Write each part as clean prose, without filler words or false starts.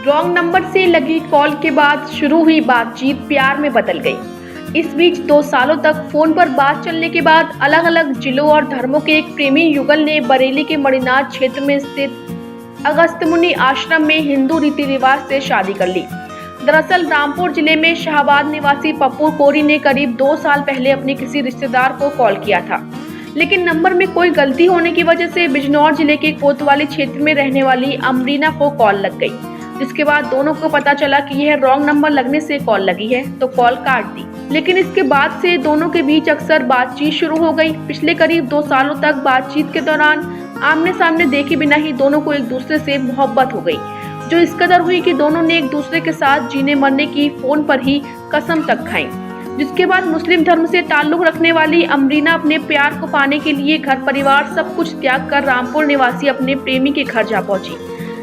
Wrong number से लगी call के बाद शुरू हुई बातचीत प्यार में बदल गई। इस बीच 2 सालों तक फोन पर बात चलने के बाद अलग अलग जिलों और धर्मों के एक प्रेमी युगल ने बरेली के मणिनाथ क्षेत्र में स्थित अगस्त्यमुनि आश्रम में हिंदू रीति रिवाज से शादी कर ली। दरअसल रामपुर जिले में शाहबाद निवासी पप्पू कोरी ने करीब 2 साल पहले अपने किसी रिश्तेदार को कॉल किया था, लेकिन नंबर में कोई गलती होने की वजह से बिजनौर जिले के कोतवाली क्षेत्र में रहने वाली अमरीना को कॉल लग गई, जिसके बाद दोनों को पता चला कि यह रॉन्ग नंबर लगने से कॉल लगी है, तो कॉल काट दी। लेकिन इसके बाद से दोनों के बीच अक्सर बातचीत शुरू हो गई। पिछले करीब 2 सालों तक बातचीत के दौरान आमने सामने देखे बिना ही दोनों को एक दूसरे से मोहब्बत हो गई, जो इस कदर हुई कि दोनों ने एक दूसरे के साथ जीने मरने की फोन पर ही कसम तक खाई। जिसके बाद मुस्लिम धर्म से ताल्लुक रखने वाली अमरीना अपने प्यार को पाने के लिए घर परिवार सब कुछ त्याग कर रामपुर निवासी अपने प्रेमी के घर जा पहुंची,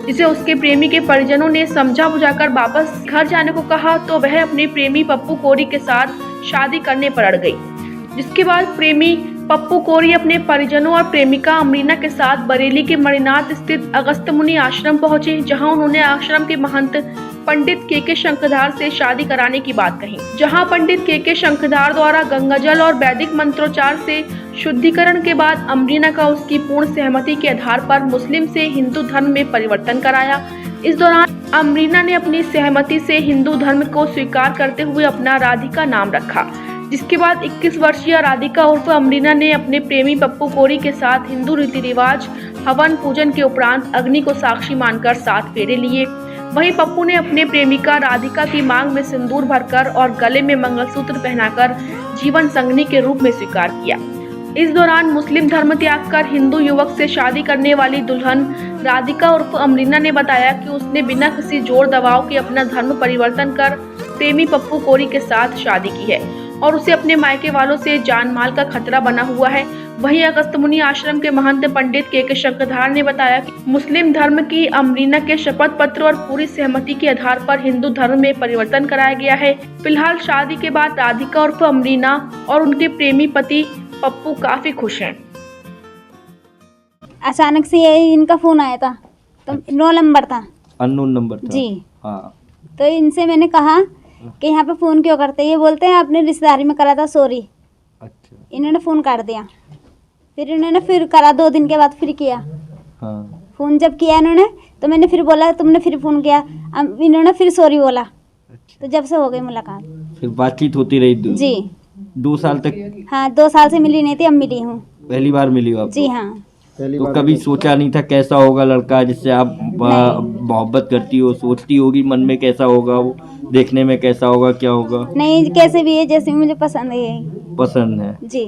जिसे उसके प्रेमी के परिजनों ने समझा बुझाकर वापस घर जाने को कहा, तो वह अपने प्रेमी पप्पू कोरी के साथ शादी करने पर अड़ गई। जिसके बाद प्रेमी पप्पू कोरी अपने परिजनों और प्रेमिका अमरीना के साथ बरेली के मणिनाथ स्थित अगस्त्यमुनि आश्रम पहुंचे, जहां उन्होंने आश्रम के महंत पंडित के शंखधार से शादी कराने की बात कही। जहां पंडित के शंखधार द्वारा गंगाजल और वैदिक मंत्रोच्चार से शुद्धिकरण के बाद अमरीना का उसकी पूर्ण सहमति के आधार पर मुस्लिम से हिंदू धर्म में परिवर्तन कराया। इस दौरान अमरीना ने अपनी सहमति से हिंदू धर्म को स्वीकार करते हुए अपना राधिका नाम रखा। जिसके बाद 21 वर्षीय राधिका उर्फ अमरीना ने अपने प्रेमी पप्पू कोरी के साथ हिंदू रीति रिवाज हवन पूजन के उपरांत अग्नि को साक्षी मानकर 7 फेरे लिए। वहीं पप्पू ने अपने प्रेमिका राधिका की मांग में सिंदूर भरकर और गले में मंगलसूत्र पहनाकर जीवन संगनी के रूप में स्वीकार किया। इस दौरान मुस्लिम धर्म त्याग कर हिंदू युवक से शादी करने वाली दुल्हन राधिका उर्फ अमरीना ने बताया कि उसने बिना किसी जोर दबाव के अपना धर्म परिवर्तन कर प्रेमी पप्पू कोरी के साथ शादी की है और उसे अपने मायके वालों से जान माल का खतरा बना हुआ है। वहीं अगस्त्यमुनि आश्रम के महंत पंडित के शंखधार ने बताया कि मुस्लिम धर्म की अमरीना के शपथ पत्र और पूरी सहमति के आधार पर हिंदू धर्म में परिवर्तन कराया गया है। फिलहाल शादी के बाद राधिका उर्फ अमरीना और उनके प्रेमी पति पप्पू काफी खुश हैं। अचानक से ये इनका फोन आया था, तो नो नंबर था, अननोन नंबर था जी। हाँ। तो इनसे मैंने कहा कि यहाँ पे फ़ोन क्यों करते हैं, ये बोलते हैं आपने रिश्तेदारी में करा था, सॉरी। अच्छा। इन्होंने फ़ोन काट दिया। फिर इन्होंने फिर करा, 2 दिन के बाद फिर किया। हाँ। फ़ोन जब किया इन्होंने तो मैंने फिर बोला तुमने फिर फ़ोन किया, अब इन्होंने फिर सॉरी बोला। अच्छा। तो जब से हो गई मुलाकात। फिर बातचीत होती रही जी। 2 साल तक? हाँ, 2 साल से मिली नहीं थी, अब मिली हूँ। पहली बार मिली हो आप? जी हाँ। तो कभी सोचा नहीं था कैसा होगा लड़का जिससे आप मोहब्बत करती हो? सोचती होगी मन में कैसा होगा वो, देखने में कैसा होगा, क्या होगा? नहीं, कैसे भी है, जैसे मुझे पसंद है। पसंद है जी।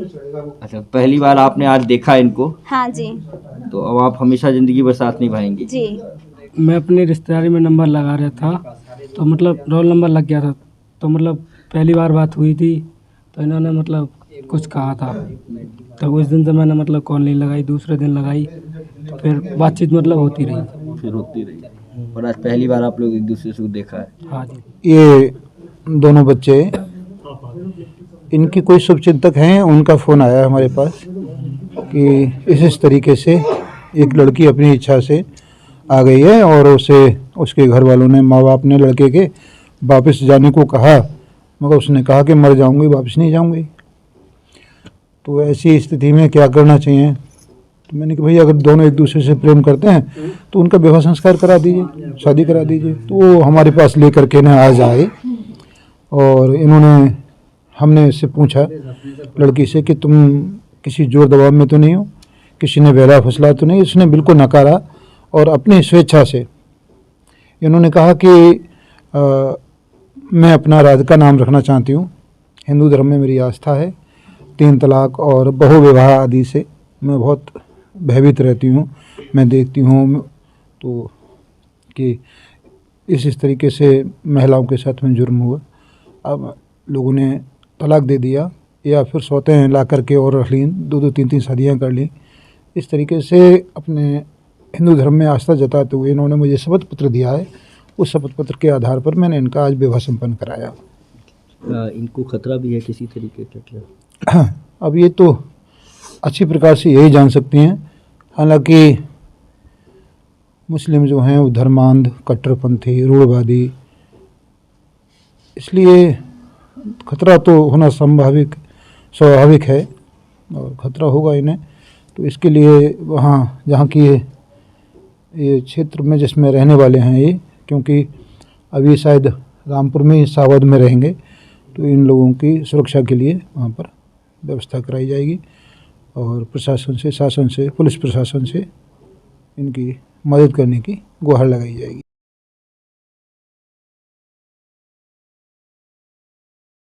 अच्छा, पहली बार आपने आज देखा इनको? हाँ जी। तो अब आप हमेशा जिंदगी भर साथ निभाएंगे? जी। मैं अपनी रिश्तेदारी में नंबर लगा रहा था, तो मतलब रोल नंबर लग गया था, तो मतलब पहली बार बात हुई थी, तो इन्होंने मतलब कुछ कहा था, तो उस दिन से मैंने मतलब कॉल नहीं लगाई, दूसरे दिन लगाई, तो फिर बातचीत मतलब होती रही। फिर होती रही और आज पहली बार आप लोग एक दूसरे से देखा है? हाँ जी। ये दोनों बच्चे, इनकी कोई शुभचिंतक हैं, उनका फ़ोन आया हमारे पास कि इस तरीके से एक लड़की अपनी इच्छा से आ गई है और उसे उसके घर वालों ने, माँ बाप ने लड़के के वापस जाने को कहा, मगर उसने कहा कि मर जाऊंगी, वापस नहीं जाऊंगी। तो ऐसी स्थिति में क्या करना चाहिए? तो मैंने कहा भाई अगर दोनों एक दूसरे से प्रेम करते हैं तो उनका विवाह संस्कार करा दीजिए, शादी करा दीजिए। तो वो हमारे पास लेकर के ना आज आए और हमने इससे पूछा लड़की से कि तुम किसी जोर दबाव में तो नहीं हो, किसी ने बहला फुसला तो नहीं? इसने बिल्कुल नकारा और अपनी स्वेच्छा से इन्होंने कहा कि मैं अपना राधिका नाम रखना चाहती हूँ, हिंदू धर्म में मेरी आस्था है, 3 तलाक और बहुविवाह आदि से मैं बहुत भयभीत रहती हूँ। मैं देखती हूँ तो कि इस तरीके से महिलाओं के साथ में जुर्म हुआ। अब लोगों ने तलाक दे दिया या फिर सौतें ला करके और रख ली, 2-2 3-3 शादियाँ कर ली। इस तरीके से अपने हिंदू धर्म में आस्था जताते हुए इन्होंने मुझे शपथ पत्र दिया है। उस शपथ पत्र के आधार पर मैंने इनका आज विवाह संपन्न कराया। इनको खतरा भी है किसी तरीके का क्या? अब ये तो अच्छी प्रकार से यही जान सकती हैं, हालांकि मुस्लिम जो हैं वो धर्मांध, कट्टरपंथी, रूढ़वादी, इसलिए खतरा तो होना स्वाभाविक है और खतरा होगा इन्हें। तो इसके लिए वहाँ जहाँ की ये क्षेत्र में जिसमें रहने वाले हैं ये, क्योंकि अभी शायद रामपुर में ही सावध में रहेंगे, तो इन लोगों की सुरक्षा के लिए वहाँ पर व्यवस्था कराई जाएगी और प्रशासन से, शासन से, पुलिस प्रशासन से इनकी मदद करने की गुहार लगाई जाएगी।